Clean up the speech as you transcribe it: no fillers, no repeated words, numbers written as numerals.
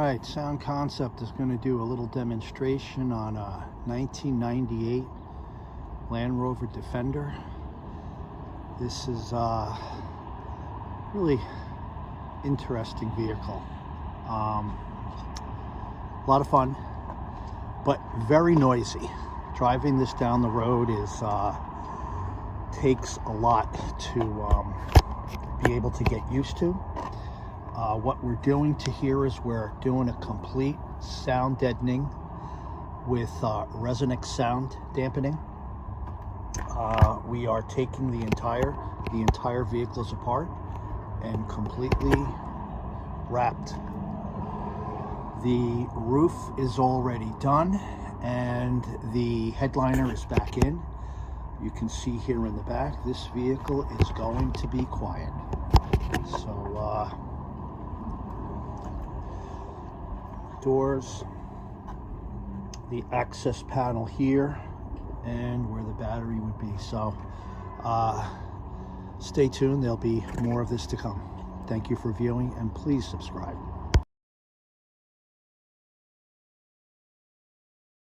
right, Sound Concept is going to do a little demonstration on a 1998 Land Rover Defender. This is a really interesting vehicle. A lot of fun, but very noisy. Driving this down the road takes a lot to be able to get used to. What we're doing to here is we're doing a complete sound deadening with resonant sound dampening. We are taking the entire vehicles apart and completely wrapped. The roof is already done and the headliner is back in. You can see here in the back, this vehicle is going to be quiet. So doors, the access panel here, and where the battery would be. So stay tuned, there'll be more of this to come. Thank you for viewing, and please subscribe.